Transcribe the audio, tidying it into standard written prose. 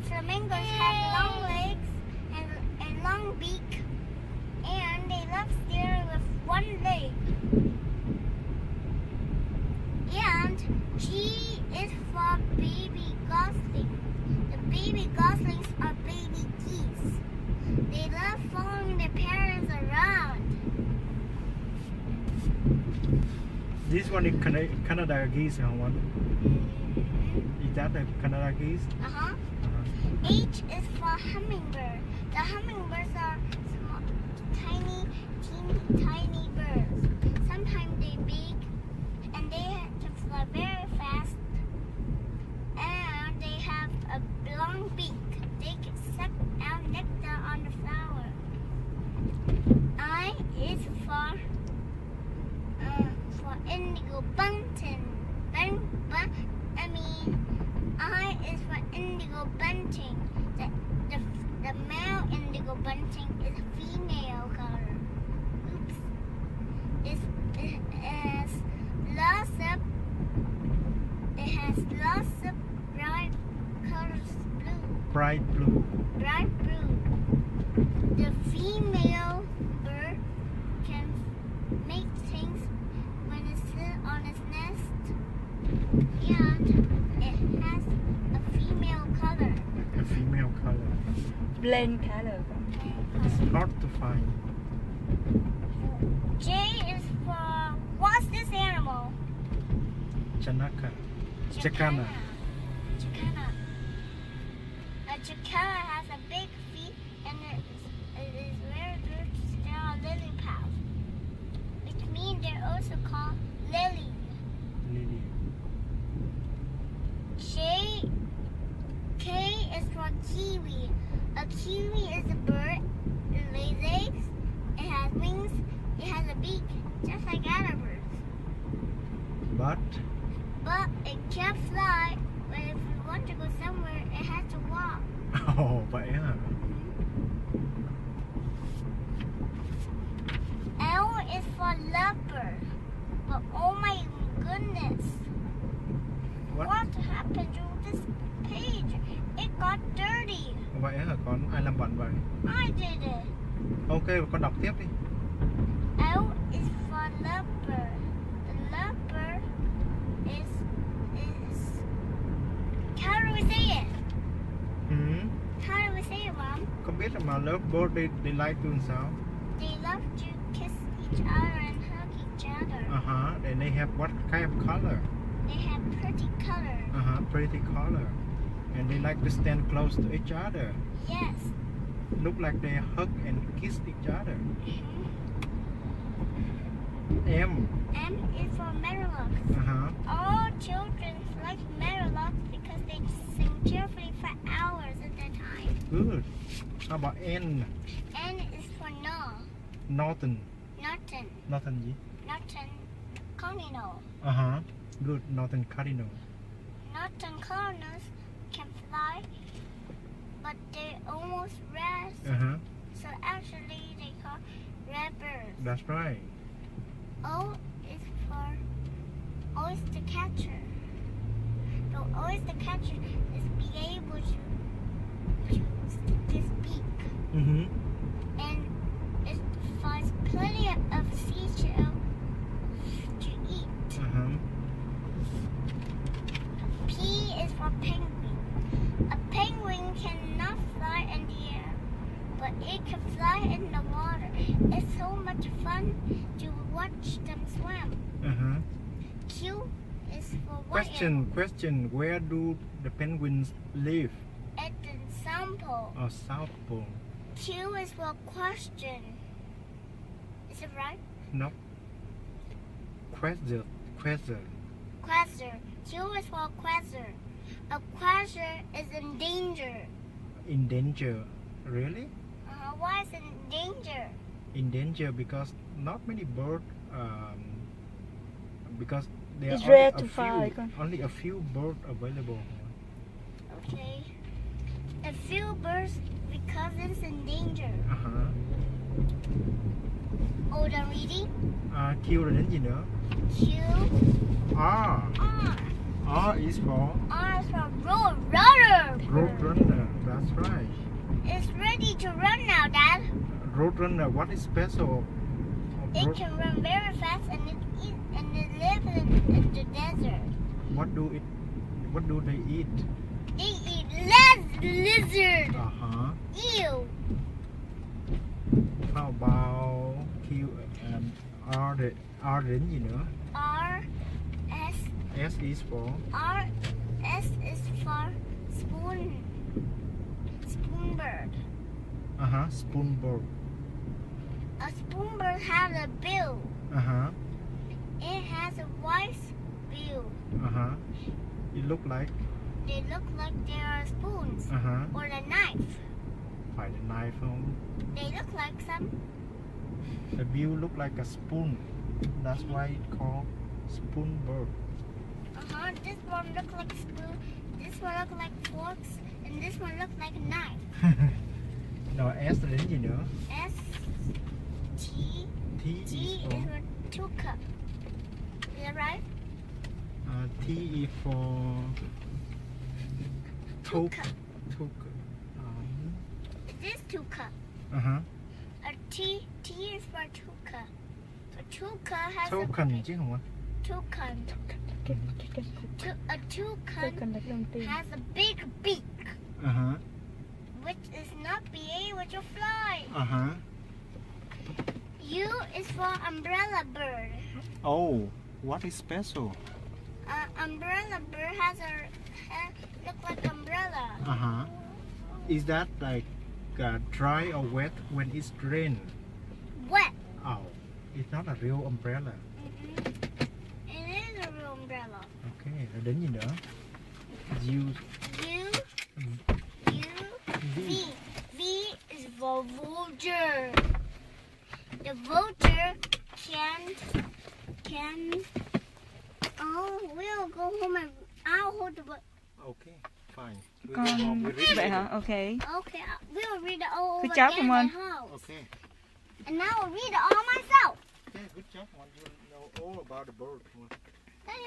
Flamingos have long legs and long beak, and they love steering with one leg. And G is for baby gosling. The baby goslings are baby geese. They love following their parents around. This one is Canada geese, Hồng Ân. Is that the Canada geese? H is for hummingbird. The hummingbirds are small, tiny birds. Sometimes they're big, and they have to fly very fast. And they have a long beak. They can suck out nectar on the flower. I is for indigo bunting. I is for indigo bunting. The male indigo bunting is female color. Oops. It has lots of bright colors blue. Bright blue. Bright blue. The female bird can make things when it sits on its nest. And it has a female color. A female color. Plain color. It's hard to find. J is for, what's this animal? Jacana. A jacana has a big feet, and it is very good to stay on lily pads, which means they're also called lily. Lily. K is for kiwi. A kiwi is a bird. It lays eggs. It has wings. It has a beak, just like other birds. But But it can't fly. But if you want to go somewhere, it has to walk. vậy hả? L is for leopard. But oh my goodness. What happened to this page? It got dirty. Vậy hả con? Ai làm bẩn vậy? I did it. Ok, con đọc tiếp đi. L is for leopard. The leopard is how do we say it? How do we say it, Mom? Không biết mà lovebird they like doing sao? They love to kiss each other and hug each other. And they have what kind of color? They have pretty colors. Pretty color. And they like to stand close to each other. Yes. Look like they hug and kiss each other. M. M is for meadowlarks. All children like meadowlarks because they sing cheerfully for hours at a time. Good. How about N? N is for no. Northern. Northern gì? cardinal. Good. Northern cardinal. Northern cardinals can fly, but they almost rest. So actually they call red birds. That's right. O is for oyster catcher. The oyster catcher is be able to stick his beak. And it finds plenty of seashells to eat. P is for penguin. A penguin cannot fly in the air, but it can fly in the water. It's so much fun to watch them swim. Q is for what? Question. Where do the penguins live? At the South Pole. Oh, South Pole. Q is for question. Is it right? No. Quasar. Quasar. Q is for quasar. A quasar is in danger. In danger. Really? Why is it in danger? In danger because not many birds. Because there It's are rare to find. only a few birds available. Okay. A few birds because it's in danger. Q rồi đến gì nữa? Q. R. R. R is for R is for road runner. Roadrunner. That's right. It's ready to run now, Dad. Roadrunner. What is special? of It road- can run very fast and it lives in the desert. What do they eat? They eat lizard. Ew. How about Q and R? R đến gì nữa? R S S is for R S is for spoon bird. Spoonbird. A spoon bird has a bill. It has a white bill. It look like They look like they are spoons or a knife. phải là knife không? They look like some. The bill look like a spoon. That's why it called spoonbird. This one look like spoon. This one look like forks, and this one look like a knife. Rồi S là đến gì nữa? S T T T is is for for two cup. Is that right? T is for Two cup. Took. It is two cup. A T is for two cup. A two cup has Token chứ không ạ? toucan. A toucan Cần đặt đồng tiền. has a big beak, which is not be able to fly. U is for umbrella bird. Oh, what is special? Umbrella bird has look like umbrella. Is that like dry or wet when it's rain? Wet. Oh, it's not a real umbrella. It is a real umbrella. Okay, rồi đến gì nữa? U V. V is for vulture. The vulture can. Oh, we'll go home and I'll hold the book. Okay, fine. We Con go home, we read vậy it. hả? Ok. Okay, we'll read it all Good over job, again Hồng at Ân. house. Okay. And now I'll read it all myself. Okay, good job. You know all about the bird. Hey,